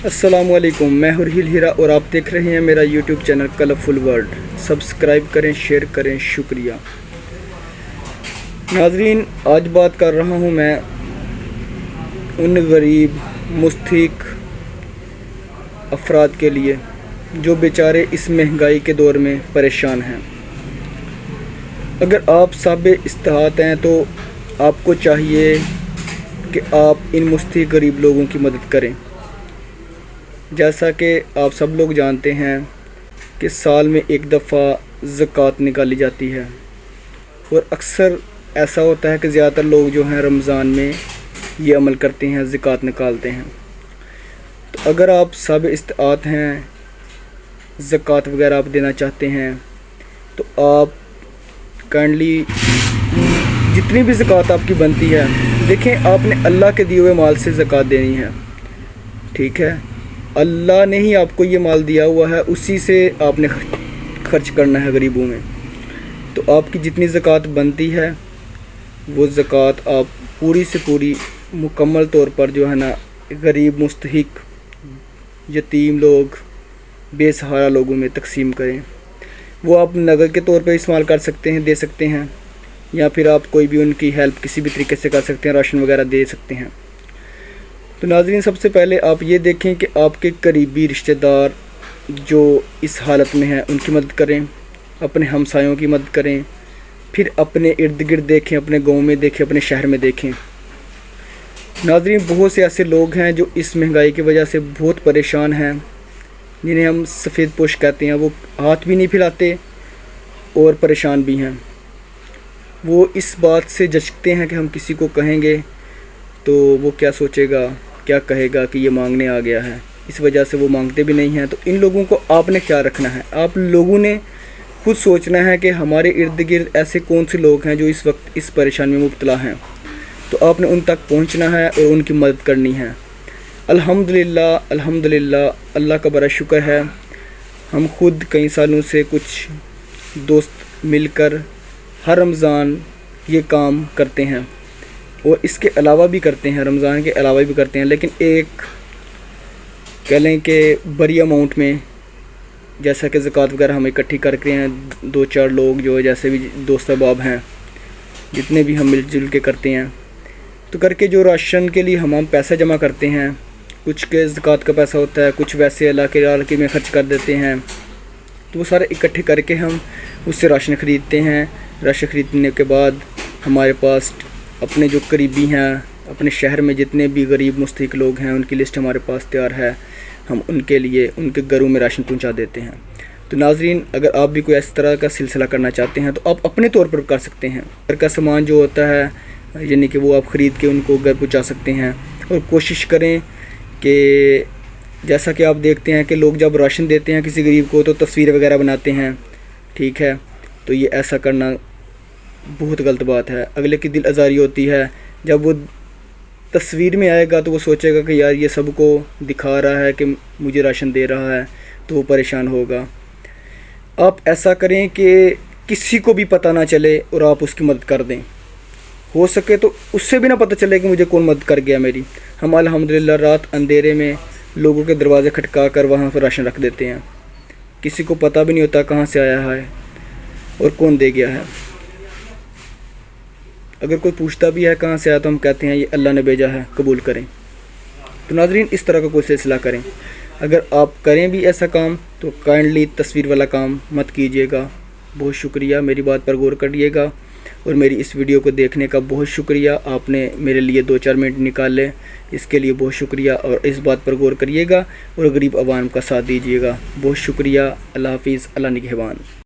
अस्सलामुअलैकुम, मैं हुरहिल हीरा और आप देख रहे हैं मेरा YouTube channel colourful world. Subscribe करें, शेयर करें, शुक्रिया। नाजरीन, आज बात कर रहा हूं मैं उन गरीब मुस्तहिक अफराद के लिए जो बेचारे इस महंगाई के दौर में परेशान हैं। अगर आप साहिब इस्तेताअत हैं तो आपको चाहिए कि आप इन मुस्तहिक गरीब लोगों की मदद करें। जैसा कि आप सब लोग जानते हैं कि साल में एक दफ़ा ज़कात निकाली जाती है और अक्सर ऐसा होता है कि ज़्यादातर लोग जो हैं रमज़ान में ये अमल करते हैं, ज़कात निकालते हैं। तो अगर आप साहिब इस्तेताअत हैं, ज़कात वगैरह आप देना चाहते हैं तो आप काइंडली जितनी भी ज़कात आपकी बनती है, देखें आपने अल्लाह के दिए हुए माल से ज़कात देनी है, ठीक है। अल्लाह ने ही आपको ये माल दिया हुआ है, उसी से आपने खर्च करना है गरीबों में। तो आपकी जितनी ज़कात बनती है वो ज़कात आप पूरी से पूरी मुकम्मल तौर पर जो है ना गरीब मुस्तहिक यतीम लोग बेसहारा लोगों में तकसीम करें। वो आप नगद के तौर पर इस्तेमाल कर सकते हैं, दे सकते हैं, या फिर आप कोई भी उनकी हेल्प किसी भी तरीके से कर सकते हैं, राशन वगैरह दे सकते हैं। तो नाज़रीन, सबसे पहले आप ये देखें कि आपके करीबी रिश्तेदार जो इस हालत में हैं उनकी मदद करें, अपने हमसायों की मदद करें, फिर अपने इर्द गिर्द देखें, अपने गांव में देखें, अपने शहर में देखें। नाज़रीन, बहुत से ऐसे लोग हैं जो इस महंगाई की वजह से बहुत परेशान हैं, जिन्हें हम सफ़ेद पोश कहते हैं। वो हाथ भी नहीं फैलाते और परेशान भी हैं। वो इस बात से झिझकते हैं कि हम किसी को कहेंगे तो वो क्या सोचेगा, क्या कहेगा कि ये मांगने आ गया है, इस वजह से वो मांगते भी नहीं हैं। तो इन लोगों को आपने क्या रखना है, आप लोगों ने खुद सोचना है कि हमारे इर्द गिर्द ऐसे कौन से लोग हैं जो इस वक्त इस परेशानी में मुब्तला हैं। तो आपने उन तक पहुंचना है और उनकी मदद करनी है। अल्हम्दुलिल्लाह, अल्हम्दुलिल्लाह, अल्लाह का बड़ा शुक्र है, हम खुद कई सालों से कुछ दोस्त मिलकर हर रमज़ान ये काम करते हैं और इसके अलावा भी करते हैं, रमज़ान के अलावा भी करते हैं। लेकिन एक कह लें कि बड़ी अमाउंट में, जैसा कि ज़कात वगैरह हम इकट्ठी करके हैं, 2-4 लोग जो जैसे भी दोस्त अहबाब हैं, जितने भी हम मिलजुल के करते हैं, तो करके जो राशन के लिए हम पैसा जमा करते हैं, कुछ के ज़कात का पैसा होता है, कुछ वैसे अल्लाह के में ख़र्च कर देते हैं। तो वो सारे इकट्ठे करके हम उससे राशन ख़रीदते हैं। राशन ख़रीदने के बाद हमारे पास अपने जो करीबी हैं, अपने शहर में जितने भी गरीब मुस्तहिक लोग हैं, उनकी लिस्ट हमारे पास तैयार है। हम उनके लिए उनके घरों में राशन पहुंचा देते हैं। तो नाज़रीन, अगर आप भी कोई इस तरह का सिलसिला करना चाहते हैं तो आप अपने तौर पर कर सकते हैं। घर का सामान जो होता है, यानी कि वो आप ख़रीद के उनको घर पहुंचा सकते हैं। और कोशिश करें कि जैसा कि आप देखते हैं कि लोग जब राशन देते हैं किसी गरीब को तो तस्वीर वगैरह बनाते हैं, ठीक है। तो ये ऐसा करना बहुत गलत बात है। अगले की दिल आज़ारी होती है, जब वो तस्वीर में आएगा तो वो सोचेगा कि यार ये सबको दिखा रहा है कि मुझे राशन दे रहा है, तो वो परेशान होगा। आप ऐसा करें कि किसी को भी पता ना चले और आप उसकी मदद कर दें। हो सके तो उससे भी ना पता चले कि मुझे कौन मदद कर गया मेरी। हम अल्हम्दुलिल्लाह रात अंधेरे में लोगों के दरवाज़े खटका कर वहाँ पर राशन रख देते हैं। किसी को पता भी नहीं होता कहाँ से आया है और कौन दे गया है। अगर कोई पूछता भी है कहाँ से आया तो हम कहते हैं ये अल्लाह ने भेजा है, कबूल करें। तो नाज़रीन, इस तरह का कोई सिलसिला करें। अगर आप करें भी ऐसा काम तो काइंडली तस्वीर वाला काम मत कीजिएगा। बहुत शुक्रिया, मेरी बात पर गौर करिएगा। और मेरी इस वीडियो को देखने का बहुत शुक्रिया। आपने मेरे लिए 2-4 मिनट निकाले, इसके लिए बहुत शुक्रिया। और इस बात पर गौर करिएगा और गरीब आवाम का साथ दीजिएगा। बहुत शुक्रिया। अल्लाह हाफिज़, अल्लाह निगहबान।